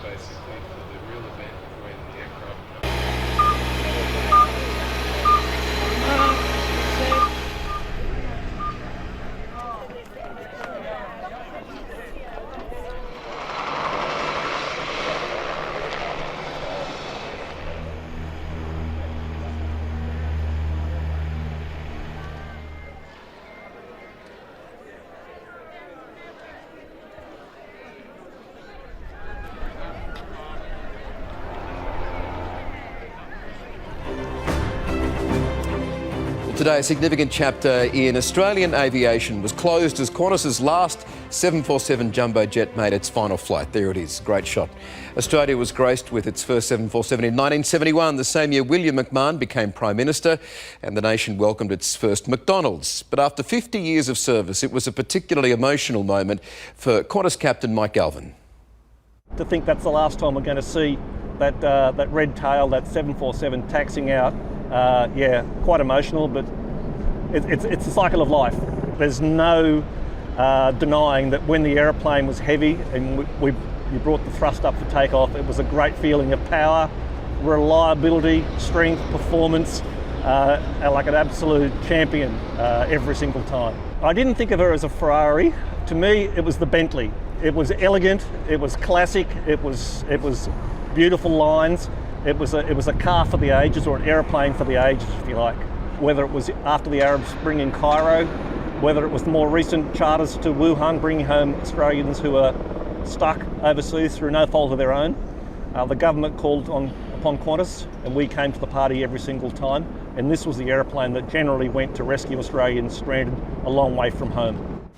basically, for the real event when the aircraft comes. Today, a significant chapter in Australian aviation was closed as Qantas's last 747 jumbo jet made its final flight. There it is, great shot. Australia was graced with its first 747 in 1971, the same year William McMahon became Prime Minister and the nation welcomed its first McDonald's. But after 50 years of service, it was a particularly emotional moment for Qantas captain Mike Galvin. To think that's the last time we're going to see that red tail, that 747 taxiing out, quite emotional, but it's a cycle of life. There's no denying that when the aeroplane was heavy and you brought the thrust up for takeoff, it was a great feeling of power, reliability, strength, performance, like an absolute champion every single time. I didn't think of her as a Ferrari. To me, it was the Bentley. It was elegant, it was classic, it was beautiful lines. It was a car for the ages, or an aeroplane for the ages, if you like. Whether it was after the Arab Spring in Cairo, whether it was the more recent charters to Wuhan, bringing home Australians who are stuck overseas through no fault of their own. The government called upon Qantas, and we came to the party every single time. And this was the aeroplane that generally went to rescue Australians stranded a long way from home.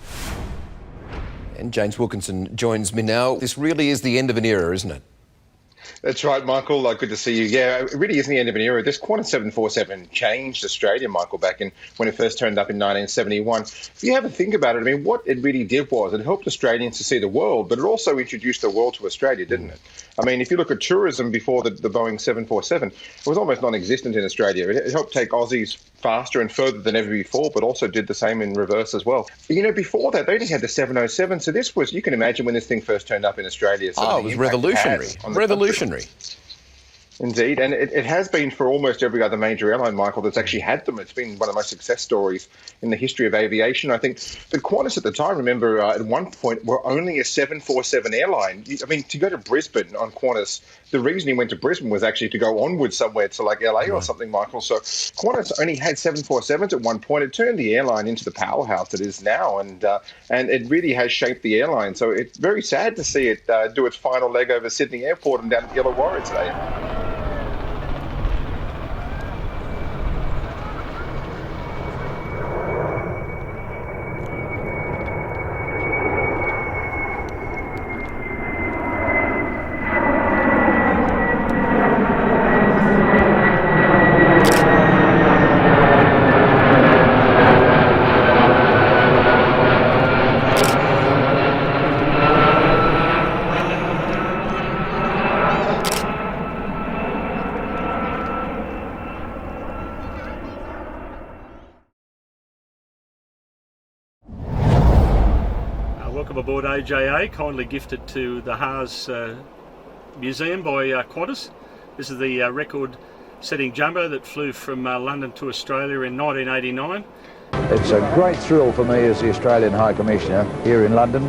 And James Wilkinson joins me now. This really is the end of an era, isn't it? That's right, Michael. Good to see you. Yeah, it really is the end of an era. This Qantas 747 changed Australia, Michael, back when it first turned up in 1971. If you have a think about it, I mean, what it really did was it helped Australians to see the world, but it also introduced the world to Australia, didn't it? I mean, if you look at tourism before the Boeing 747, it was almost non-existent in Australia. It helped take Aussies faster and further than ever before, but also did the same in reverse as well. You know, before that, they only had the 707, so this was, you can imagine when this thing first turned up in Australia. It was revolutionary. Revolutionary. Indeed, and it has been for almost every other major airline, Michael, that's actually had them. It's been one of the most success stories in the history of aviation. I think the Qantas at the time, remember, at one point, were only a 747 airline. I mean, to go to Brisbane on Qantas, the reason he went to Brisbane was actually to go onward somewhere to like LA or something, Michael. So Qantas only had 747s at one point. It turned the airline into the powerhouse it is now, and it really has shaped the airline. So it's very sad to see it do its final leg over Sydney Airport and down at the Illawarra today. Welcome aboard OJA, kindly gifted to the HARS Museum by Qantas. This is the record-setting jumbo that flew from London to Australia in 1989. It's a great thrill for me as the Australian High Commissioner here in London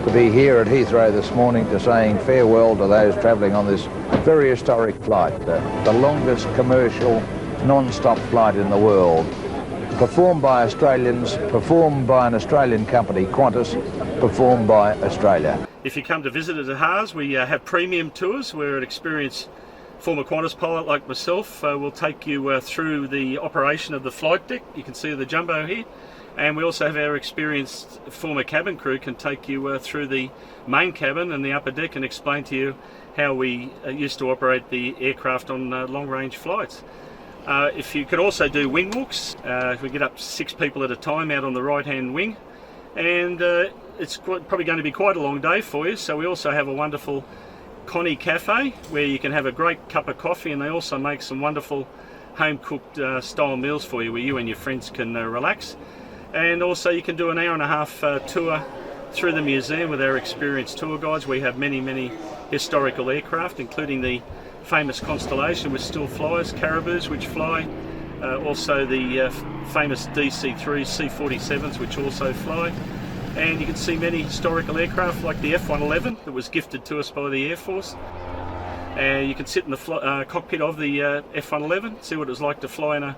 to be here at Heathrow this morning to saying farewell to those travelling on this very historic flight, the longest commercial non-stop flight in the world. Performed by Australians, performed by an Australian company, Qantas, performed by Australia. If you come to visit us at HARS, we have premium tours where an experienced former Qantas pilot like myself will take you through the operation of the flight deck. You can see the jumbo here. And we also have our experienced former cabin crew can take you through the main cabin and the upper deck and explain to you how we used to operate the aircraft on long-range flights. If you could also do wing walks, we get up 6 people at a time out on the right-hand wing, and it's probably going to be quite a long day for you. So we also have a wonderful Connie Cafe where you can have a great cup of coffee, and they also make some wonderful home-cooked style meals for you where you and your friends can relax. And also you can do an hour and a half tour through the museum with our experienced tour guides. We have many historical aircraft, including the famous Constellation, which still flies, Caribous, which fly, also the famous DC-3 C-47s, which also fly. And you can see many historical aircraft like the F-111 that was gifted to us by the Air Force. And you can sit in the cockpit of the F-111, see what it was like to fly in a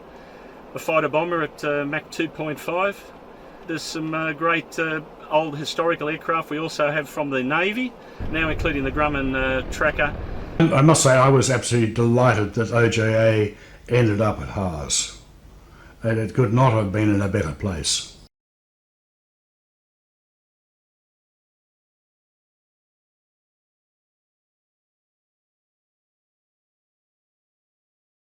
fighter bomber at Mach 2.5. There's some great old historical aircraft we also have from the Navy, now including the Grumman Tracker. I must say I was absolutely delighted that OJA ended up at HARS, and it could not have been in a better place.